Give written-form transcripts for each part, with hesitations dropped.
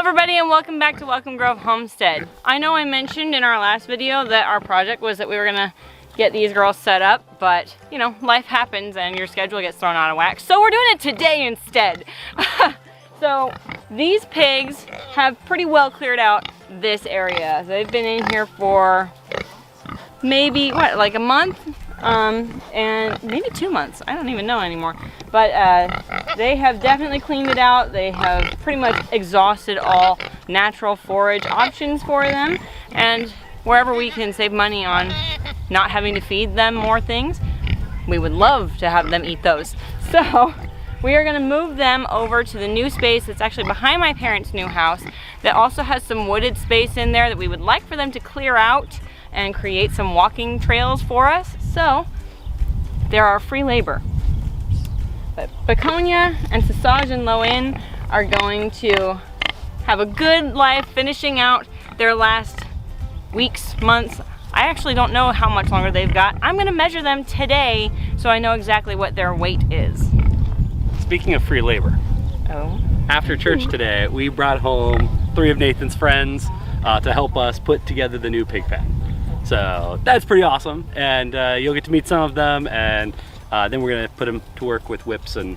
everybody, and welcome back to Welcome Grove Homestead. I know I mentioned in our last video that our project was that we were gonna get these girls set up, but you know, life happens and your schedule gets thrown out of whack. So we're doing it today instead. So these pigs have pretty well cleared out this area. They've been in here for maybe, what, like a month? And maybe 2 months. I don't even know anymore. But they have definitely cleaned it out. They have pretty much exhausted all natural forage options for them. And wherever we can save money on not having to feed them more things, we would love to have them eat those. So we are going to move them over to the new space that's actually behind my parents' new house that also has some wooded space in there that we would like for them to clear out and create some walking trails for us. So there are free labor. But Begonia and Sausage and Loin are going to have a good life finishing out their last weeks, months. I actually don't know how much longer they've got. I'm gonna measure them today so I know exactly what their weight is. Speaking of free labor, after church today, we brought home 3 of Nathan's friends to help us put together the new pig pen. So that's pretty awesome, and you'll get to meet some of them, and then we're gonna put them to work with whips and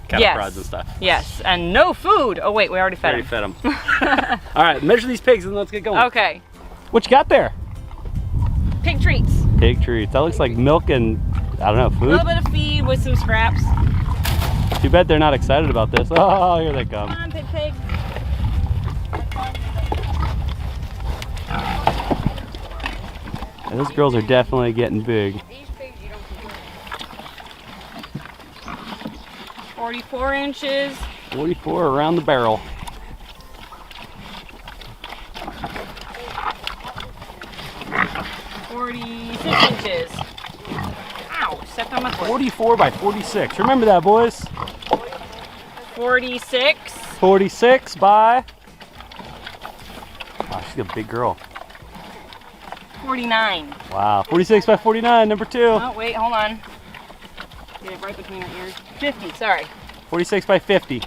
cattle prods and stuff. Yes, and no food. Oh wait, we already fed them. All right, measure these pigs and let's get going. Okay. What you got there? Pig treats. Pig treats. That looks like milk and, I don't know, food? A little bit of feed with some scraps. Too bad they're not excited about this. Oh, here they come. Come on, pig. And those girls are definitely getting big. These pigs you don't compare. 44 inches. 44 around the barrel. 46 inches. Ow, stepped on my foot. 44 by 46. Remember that, boys. 46. 46 by... Wow, she's a big girl. 49. Wow, 46 by 49, number 2. Oh, wait, hold on. Get it right between her ears. 50, sorry. 46 by 50.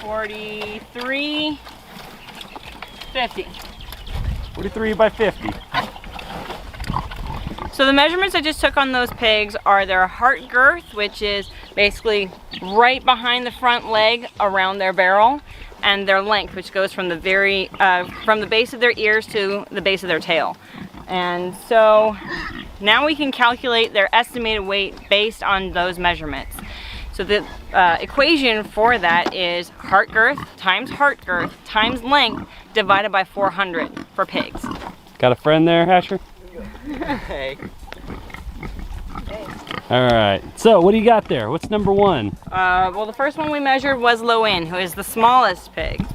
43. 50. 43 by 50. So the measurements I just took on those pigs are their heart girth, which is basically right behind the front leg around their barrel, and their length, which goes from the from the base of their ears to the base of their tail. And so now we can calculate their estimated weight based on those measurements. So the equation for that is heart girth times length divided by 400 for pigs. Got a friend there, Asher? Hey. All right, so what do you got there? What's number 1? Well, the first one we measured was Loin, who is the smallest pig.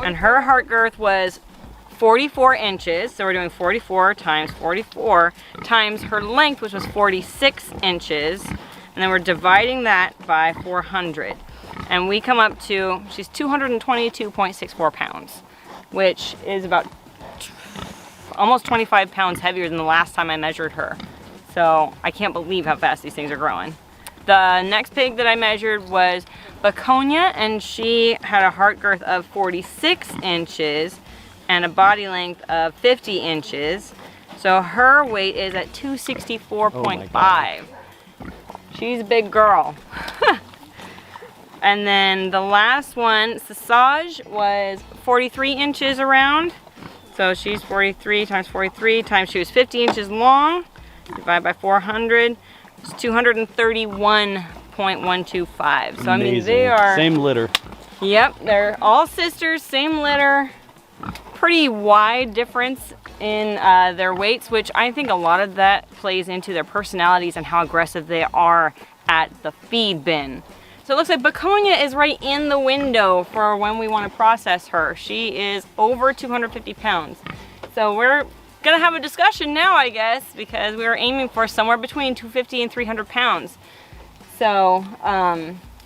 And her heart girth was 44 inches. So we're doing 44 times 44 times her length, which was 46 inches. And then we're dividing that by 400. And we come up to, she's 222.64 pounds, which is about almost 25 pounds heavier than the last time I measured her. So I can't believe how fast these things are growing. The next pig that I measured was Begonia, and she had a heart girth of 46 inches and a body length of 50 inches. So her weight is at 264.5. She's a big girl. And then the last one, Sausage, was 43 inches around. So she's 43 times 43 times she was 50 inches long. Divide by 400. It's 231.125. So I mean, they are same litter. Yep, they're all sisters, same litter. Pretty wide difference in their weights, which I think a lot of that plays into their personalities and how aggressive they are at the feed bin. So it looks like Begonia is right in the window for when we want to process her. She is over 250 pounds. So we're gonna have a discussion now, I guess, because we were aiming for somewhere between 250 and 300 pounds. So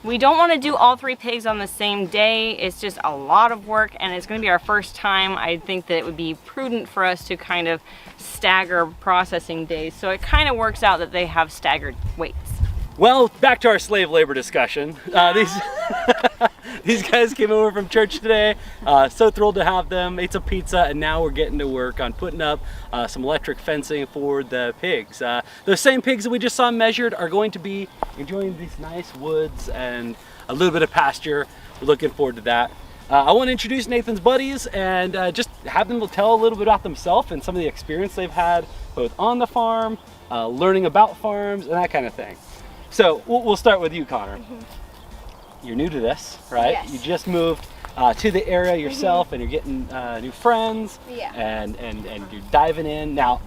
we don't want to do all 3 pigs on the same day. It's just a lot of work, and it's going to be our first time. I think that it would be prudent for us to kind of stagger processing days. So it kind of works out that they have staggered weights. Well, back to our slave labor discussion. These guys came over from church today. So thrilled to have them. Ate some pizza, and now we're getting to work on putting up some electric fencing for the pigs. Those same pigs that we just saw measured are going to be enjoying these nice woods and a little bit of pasture. We're looking forward to that. I want to introduce Nathan's buddies and just have them tell a little bit about themselves and some of the experience they've had both on the farm, learning about farms, and that kind of thing. So we'll start with you, Connor. You're new to this, right? Yes. You just moved to the area yourself, and you're getting new friends, Yeah. and you're diving in. Now,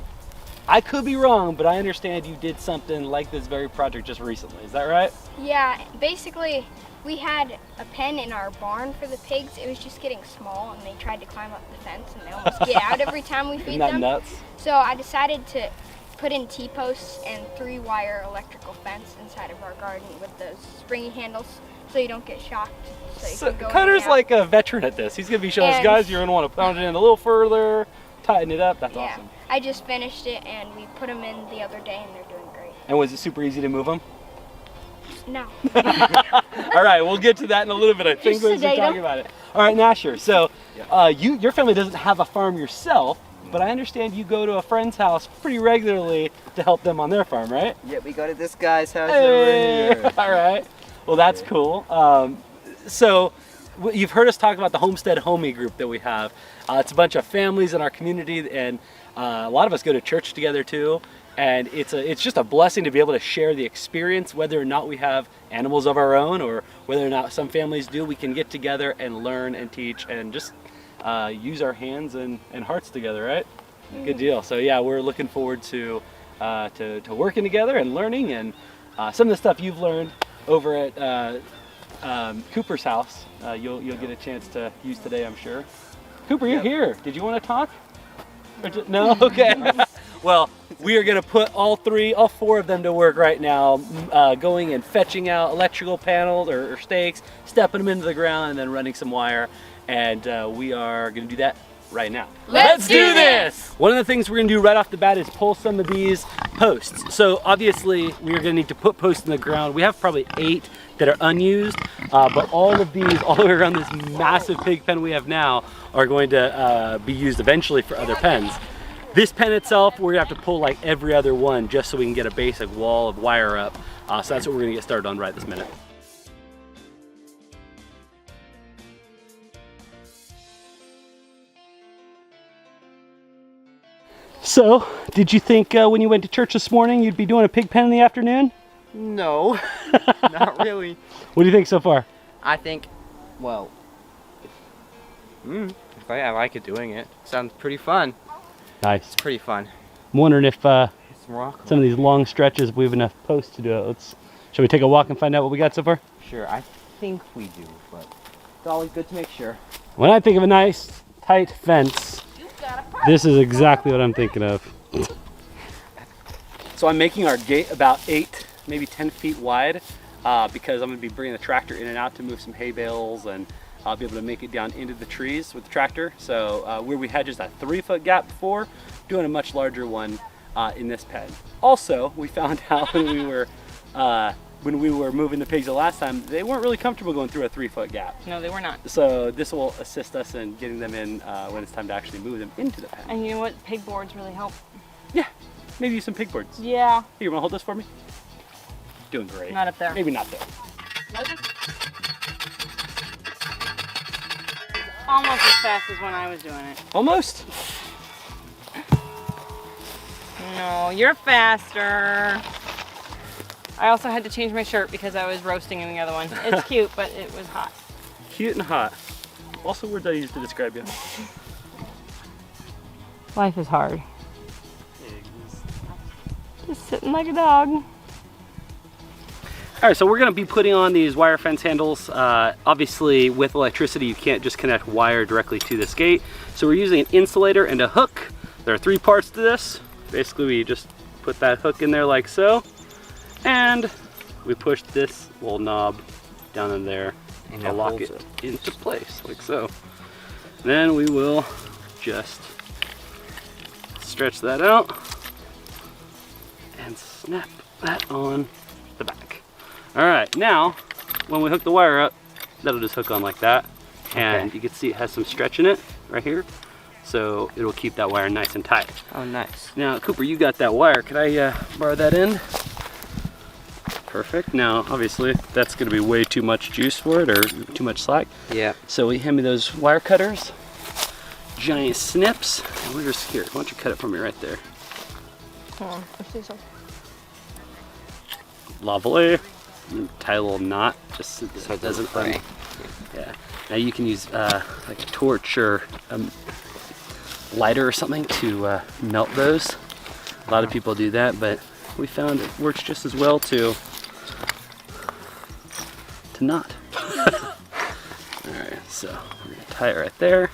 I could be wrong, but I understand you did something like this very project just recently. Is that right? Yeah, basically we had a pen in our barn for the pigs. It was just getting small and they tried to climb up the fence and they almost get out every time we feed Isn't that them. nuts? So I decided to put in T-posts and 3-wire electrical fence inside of our garden with those springy handles so you don't get shocked. So you can go in Connor's and out. like a veteran at this. He's gonna be showing us, And- guys, you're gonna want to pound it in a little further, tighten it up. That's Yeah, awesome. I just finished it and we put them in the other day and they're doing great. And was it super easy to move them? No. All right, we'll get to that in a little bit. I think Just we're sedate talking 'em. about it. All right, Nasher. So, your family doesn't have a farm yourself, but I understand you go to a friend's house pretty regularly to help them on their farm, right? Yeah, we go to this guy's house Hey! over here. All right. Well, that's cool. So, you've heard us talk about the Homestead Homie group that we have. It's a bunch of families in our community, and a lot of us go to church together too. And it's just a blessing to be able to share the experience, whether or not we have animals of our own or whether or not some families do. We can get together and learn and teach and just use our hands and hearts together, right? Good deal. So yeah, we're looking forward to working together and learning, and some of the stuff you've learned over at Cooper's house, you'll get a chance to use today, I'm sure. Cooper, you're here. Did you want to talk? No? Okay. Well, we are going to put all 4 of them to work right now, going and fetching out electrical panels or stakes, stepping them into the ground, and then running some wire. And we are going to do that right now. Let's do this! One of the things we're going to do right off the bat is pull some of these posts. So obviously we are going to need to put posts in the ground. We have probably 8 that are unused, but all of these, all the way around this massive pig pen we have now, are going to be used eventually for other pens. This pen itself, we're gonna have to pull like every other one just so we can get a basic wall of wire up. So that's what we're gonna get started on right this minute. So, did you think when you went to church this morning you'd be doing a pig pen in the afternoon? No, not really. What do you think so far? I think, well, I like it doing it. Sounds pretty fun. Nice. It's pretty fun. I'm wondering if Some rock. some of these long stretches we have enough posts to do it. Shall we take a walk and find out what we got so far? Sure, I think we do, but it's always good to make sure. When I think of a nice, tight fence, this is exactly what I'm thinking of. So I'm making our gate about 8, maybe 10 feet wide because I'm going to be bringing the tractor in and out to move some hay bales, and I'll be able to make it down into the trees with the tractor. So where we had just a 3-foot gap before, doing a much larger one in this pen. Also, we found out when we were moving the pigs the last time, they weren't really comfortable going through a 3-foot gap. No, they were not. So this will assist us in getting them in when it's time to actually move them into the pen. And you know what? Pig boards really help. Yeah, maybe use some pig boards. Yeah. Here, you wanna hold this for me? Doing great. Not up there. Maybe not there. Almost as fast as when I was doing it. Almost. No, you're faster. I also had to change my shirt because I was roasting in the other one. It's cute, but it was hot. Cute and hot. Also words I use to describe you. Life is hard. Just sitting like a dog. All right, so we're gonna be putting on these wire fence handles. Obviously, with electricity, you can't just connect wire directly to this gate. So we're using an insulator and a hook. There are 3 parts to this. Basically, we just put that hook in there like so, and we push this little knob down in there And to it lock holds it into place, like so. Then we will just stretch that out and snap that on the back. All right, now when we hook the wire up, that'll just hook on like that. And Okay. you can see it has some stretch in it right here. So it'll keep that wire nice and tight. Oh, nice. Now, Cooper, you got that wire. Could I borrow that end? Perfect. Now, obviously, that's gonna be way too much juice for it or too much slack. Yeah. So we hand me those wire cutters, giant snips, and we're just here. Why don't you cut it for me right there? Hold on, let's do something. Lovely. And tie a little knot just so So it doesn't fray. Yeah. Now you can use like a torch or a lighter or something to melt those. A lot of people do that, but we found it works just as well to knot. Alright, so we're gonna tie it right there.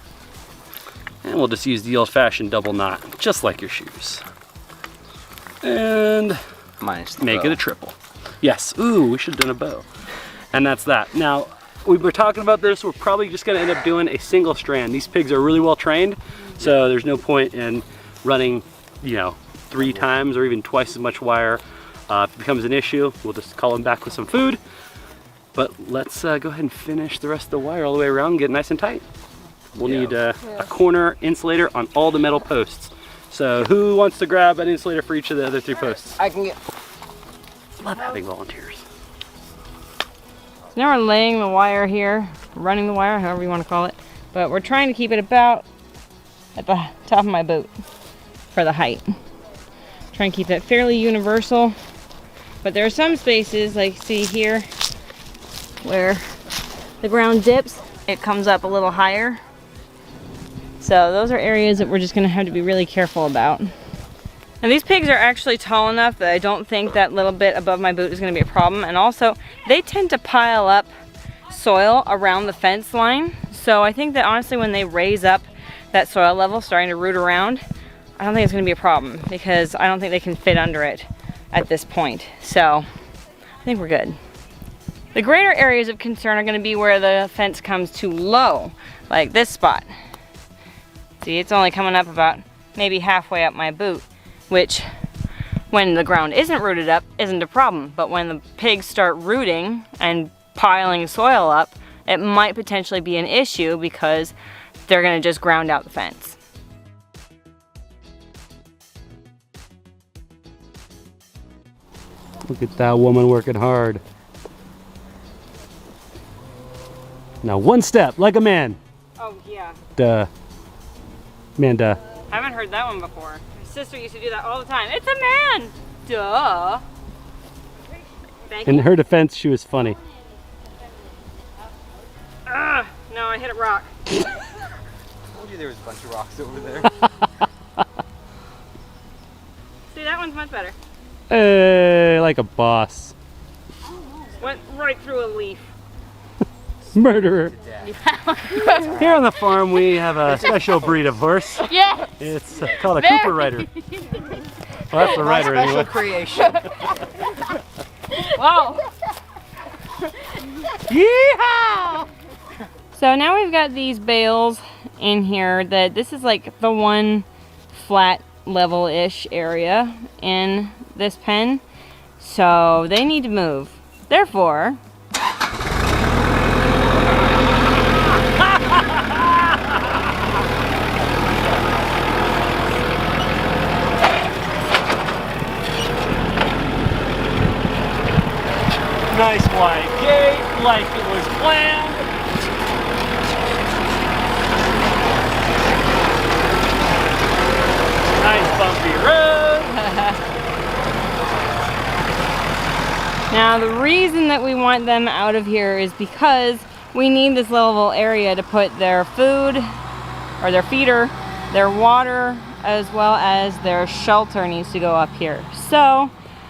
And we'll just use the old-fashioned double knot, just like your shoes. And Minus the make bow. it a triple. Yes, ooh, we should have done a bow. And that's that. Now, we were talking about this, we're probably just gonna end up doing a single strand. These pigs are really well trained, so there's no point in running, you know, 3 times or even twice as much wire. If it becomes an issue, we'll just call them back with some food. But let's go ahead and finish the rest of the wire all the way around and get it nice and tight. We'll need a corner insulator on all the metal posts. So who wants to grab an insulator for each of the other 3 posts? I can get. Love having volunteers. So now we're laying the wire here, running the wire, however you want to call it. But we're trying to keep it about at the top of my boot for the height. Try and keep that fairly universal. But there are some spaces, like see here, where the ground dips, it comes up a little higher. So those are areas that we're just gonna have to be really careful about. And these pigs are actually tall enough that I don't think that little bit above my boot is gonna be a problem. And also, they tend to pile up soil around the fence line. So I think that honestly, when they raise up that soil level, starting to root around, I don't think it's gonna be a problem because I don't think they can fit under it at this point. So I think we're good. The greater areas of concern are gonna be where the fence comes too low, like this spot. See, it's only coming up about maybe halfway up my boot, which when the ground isn't rooted up isn't a problem. But when the pigs start rooting and piling soil up, it might potentially be an issue because they're gonna just ground out the fence. Look at that woman working hard. Now one step, like a man. Oh yeah. Duh. Man, duh. I haven't heard that one before. My sister used to do that all the time. It's a man! Duh. Thank In you. her defense, she was funny. Ugh, no, I hit a rock. I told you there was a bunch of rocks over there. See, that one's much better. Hey, like a boss. Went right through a leaf. Murderer. Here on the farm, we have a special breed of horse. Yeah! It's called a Cooper Rider. Well, that's the rider Special anyway. creation. Wow! Yeehaw! So now we've got these bales in here that this is like the one flat level-ish area in this pen. So they need to move. Therefore, Nice wide gate, like it was planned. Nice bumpy road. now the reason that we want them out of here is because we need this level area to put their food or their feeder, their water, as well as their shelter needs to go up here. So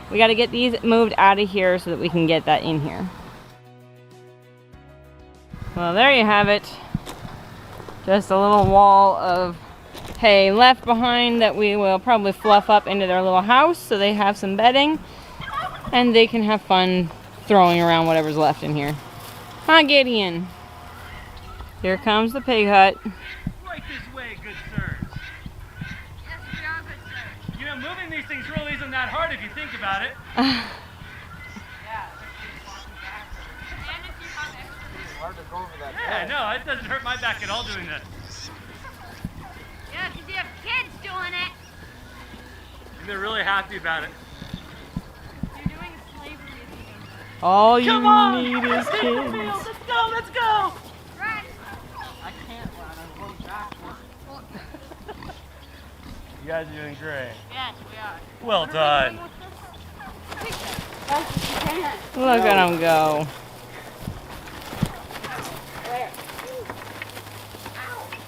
we got to get these moved out of here so that we can get that in here. Well, there you have it. Just a little wall of hay left behind that we will probably fluff up into their little house so they have some bedding and they can have fun throwing around whatever's left in here. Huh, Gideon? Here comes the pig hut. Right this way, good sirs. You know, moving these things really isn't that hard if you think about it. hard to go over that. Yeah, no, it doesn't hurt my back at all doing this. Yeah, because you have kids doing it. And they're really happy about it. You're doing slavery. All you Come on! need is Let's go, kids. let's go, let's go! Right. I can't run. I'm going backwards. You guys are doing great. Yes, we are. Well done. Look at him go.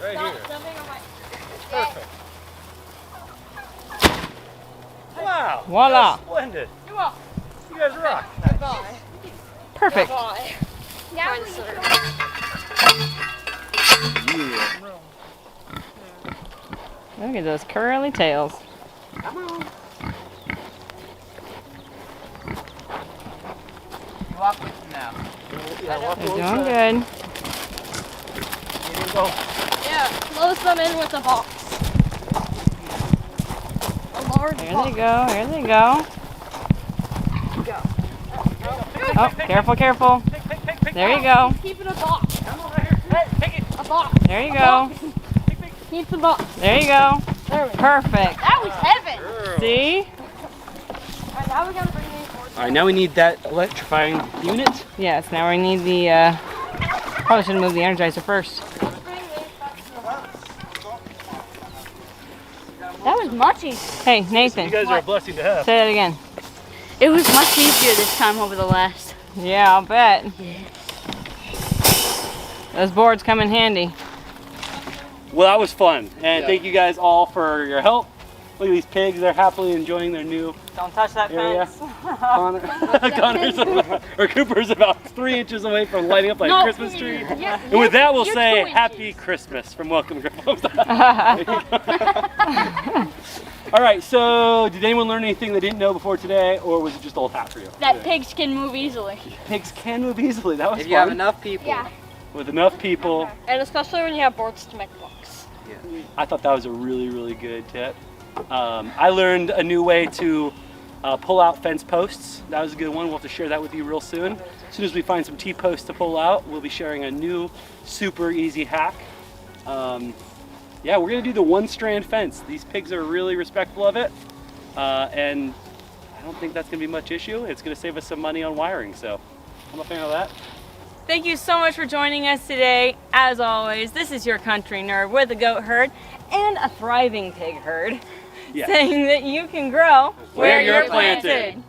Right here. Perfect. Wow. Voila. Splendid. You guys rock. Perfect. Now Look at those curly tails. Walk with him now. They're doing good. Yeah, close them in with a box. A large Here they go. Here they go. Oh, careful, careful. There you go. Keep it a box. A box. There you go. Keep the box. There you go. There we go. Perfect. That was heaven. See? Alright, now we gotta bring these boards. All right, now we need that electrifying unit. Yes, now we need the, probably should have moved the Energizer first. That was much easier. Hey, Nathan, You guys are a blessing to have. say that again. It was much easier this time over the last. Yeah, I'll bet. Those boards come in handy. Well, that was fun, and thank you guys all for your help. Look at these pigs; they're happily enjoying their new Don't touch that area. fence. Connor's or Cooper's about 3 inches away from lighting up like a Christmas tree. Yeah, And with that, we'll you're say 2 Happy Christmas from Welcome to Grove Homestead. All right, so did anyone learn anything they didn't know before today, or was it just old hat for you? That pigs can move easily. Pigs can move easily. That was If you have fun. enough people. Yeah. With enough people, And especially when you have boards to make blocks. I thought that was a really, really good tip. I learned a new way to pull out fence posts. That was a good one. We'll have to share that with you real soon. As soon as we find some T-posts to pull out, we'll be sharing a new super easy hack. Yeah, we're gonna do the one-strand fence. These pigs are really respectful of it, and I don't think that's gonna be much issue. It's gonna save us some money on wiring, so I'm a fan of that. Thank you so much for joining us today. As always, this is your country nerd with a goat herd and a thriving pig herd, Yeah. saying that you can grow Where you're planted.